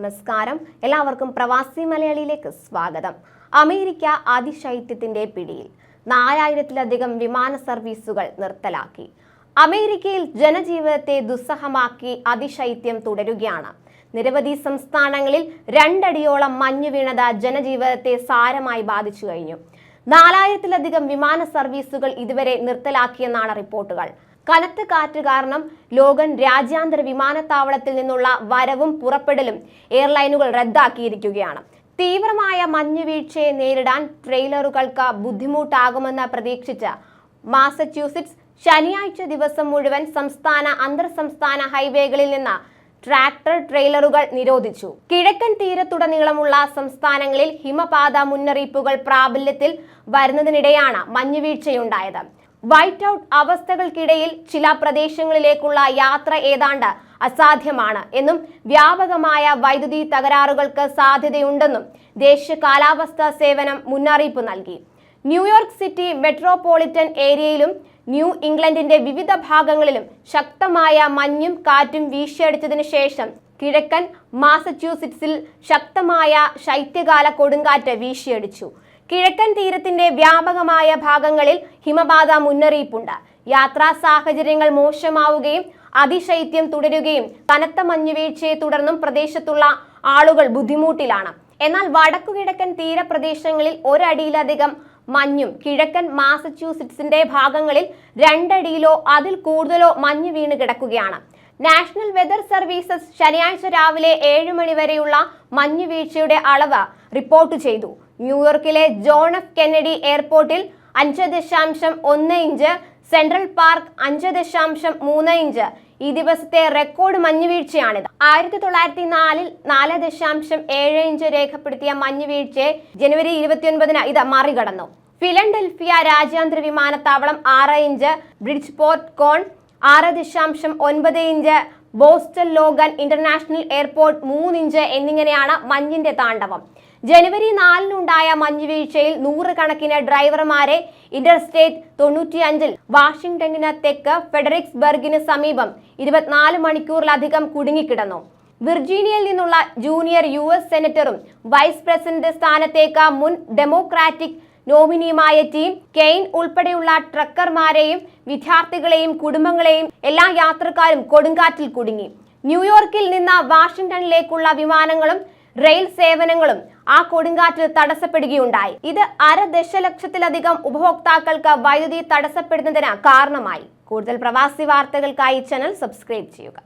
നമസ്കാരം. എല്ലാവർക്കും പ്രവാസി മലയാളിയിലേക്ക് സ്വാഗതം. അമേരിക്ക അതിശൈത്യത്തിന്റെ പിടിയിൽ 4000-ലധികം വിമാന സർവീസുകൾ നിർത്തലാക്കി. അമേരിക്കയിൽ ജനജീവിതത്തെ ദുസ്സഹമാക്കി അതിശൈത്യം തുടരുകയാണ്. നിരവധി സംസ്ഥാനങ്ങളിൽ 2 അടിയോളം മഞ്ഞ് വീണത് ജനജീവിതത്തെ സാരമായി ബാധിച്ചു കഴിഞ്ഞു. 4000-ലധികം വിമാന സർവീസുകൾ ഇതുവരെ നിർത്തലാക്കിയെന്നാണ് റിപ്പോർട്ടുകൾ. കനത്ത കാറ്റ് കാരണം ലോഗൻ രാജ്യാന്തര വിമാനത്താവളത്തിൽ നിന്നുള്ള വരവും പുറപ്പെടലും എയർലൈനുകൾ റദ്ദാക്കിയിരിക്കുകയാണ്. തീവ്രമായ മഞ്ഞുവീഴ്ചയെ നേരിടാൻ ട്രെയിലറുകൾക്ക് ബുദ്ധിമുട്ടാകുമെന്ന് പ്രതീക്ഷിച്ച് മാസച്യൂസെറ്റ്സ് ശനിയാഴ്ച ദിവസം മുഴുവൻ സംസ്ഥാന അന്തർ സംസ്ഥാന ഹൈവേകളിൽ നിന്ന് ട്രാക്ടർ ട്രെയിലറുകൾ നിരോധിച്ചു. കിഴക്കൻ തീരത്തുടനീളമുള്ള സംസ്ഥാനങ്ങളിൽ ഹിമപാത മുന്നറിയിപ്പുകൾ പ്രാബല്യത്തിൽ വരുന്നതിനിടെയാണ് മഞ്ഞുവീഴ്ചയുണ്ടായത്. വൈറ്റ് ഔട്ട് അവസ്ഥകൾക്കിടയിൽ ചില പ്രദേശങ്ങളിലേക്കുള്ള യാത്ര ഏതാണ്ട് അസാധ്യമാണ് എന്നും വ്യാപകമായ വൈദ്യുതി തകരാറുകൾക്ക് സാധ്യതയുണ്ടെന്നും ദേശീയ കാലാവസ്ഥാ സേവനം മുന്നറിയിപ്പ് നൽകി. ന്യൂയോർക്ക് സിറ്റി മെട്രോപൊളിറ്റൻ ഏരിയയിലും ന്യൂ ഇംഗ്ലണ്ടിന്റെ വിവിധ ഭാഗങ്ങളിലും ശക്തമായ മഞ്ഞും കാറ്റും വീശിയടിച്ചതിനു ശേഷം കിഴക്കൻ മാസച്യൂസെറ്റ്സിൽ ശക്തമായ ശൈത്യകാല കൊടുങ്കാറ്റ് വീശിയടിച്ചു. കിഴക്കൻ തീരത്തിന്റെ വ്യാപകമായ ഭാഗങ്ങളിൽ ഹിമപാത മുന്നറിയിപ്പുണ്ട്. യാത്രാ സാഹചര്യങ്ങൾ മോശമാവുകയും അതിശൈത്യം തുടരുകയും കനത്ത മഞ്ഞുവീഴ്ചയെ തുടർന്നും പ്രദേശത്തുള്ള ആളുകൾ ബുദ്ധിമുട്ടിലാണ്. എന്നാൽ വടക്കുകിഴക്കൻ തീരപ്രദേശങ്ങളിൽ 1 അടിയിലധികം മഞ്ഞും കിഴക്കൻ മാസച്യൂസെറ്റ്സിന്റെ ഭാഗങ്ങളിൽ 2 അടിയിലോ അതിൽ കൂടുതലോ മഞ്ഞ് വീണ് കിടക്കുകയാണ്. നാഷണൽ വെതർ സർവീസസ് ശനിയാഴ്ച രാവിലെ 7 മണി വരെയുള്ള മഞ്ഞുവീഴ്ചയുടെ അളവ് റിപ്പോർട്ട് ചെയ്തു. ന്യൂയോർക്കിലെ ജോൺ എഫ് കെന്നഡി എയർപോർട്ടിൽ 5.1 ഇഞ്ച്, സെൻട്രൽ പാർക്ക് 5.3 ഇഞ്ച് ഈ ദിവസത്തെ റെക്കോർഡ് മഞ്ഞുവീഴ്ചയാണിത്. 1904-ൽ 4.7 ഇഞ്ച് രേഖപ്പെടുത്തിയ മഞ്ഞുവീഴ്ചയെ ജനുവരി 29-ന് ഇത് മറികടന്നു. ഫിലഡൽഫിയ രാജ്യാന്തര വിമാനത്താവളം 6 ഇഞ്ച്, ബ്രിഡ്ജ്പോർട്ട് കോൺ 6.9 inch, Boston Logan international airport 3 inch എന്നിങ്ങനെയാണ് മഞ്ഞിന്റെ താണ്ഡവം. ജനുവരി 4-നുണ്ടായ മഞ്ഞുവീഴ്ചയിൽ 100 കണക്കിന് ഡ്രൈവർമാരെ ഇന്റർസ്റ്റേറ്റ് 95-ൽ വാഷിംഗ്ടണിന് തെക്ക് ഫെഡറിക്സ്ബർഗിന് സമീപം 24 മണിക്കൂറിലധികം കുടുങ്ങിക്കിടന്നു. വിർജീനിയയിൽ നിന്നുള്ള ജൂനിയർ US സെനറ്ററും വൈസ് പ്രസിഡന്റ് സ്ഥാനത്തേക്ക് മുൻ ഡെമോക്രാറ്റിക് നോമിനിയുമായ ടീം കെയ്ൻ ഉൾപ്പെടെയുള്ള ട്രക്കർമാരെയും വിദ്യാർത്ഥികളെയും കുടുംബങ്ങളെയും എല്ലാ യാത്രക്കാരും കൊടുങ്കാറ്റിൽ കുടുങ്ങി. ന്യൂയോർക്കിൽ നിന്ന് വാഷിംഗ്ടണിലേക്കുള്ള വിമാനങ്ങളും റെയിൽ സേവനങ്ങളും ആ കൊടുങ്കാറ്റിൽ തടസ്സപ്പെടുകയുണ്ടായി. ഇത് 1/2 ദശലക്ഷത്തിലധികം ഉപഭോക്താക്കൾക്ക് വൈദ്യുതി തടസ്സപ്പെടുന്നതിന് കാരണമായി. കൂടുതൽ പ്രവാസി വാർത്തകൾക്കായി ചാനൽ സബ്സ്ക്രൈബ് ചെയ്യുക.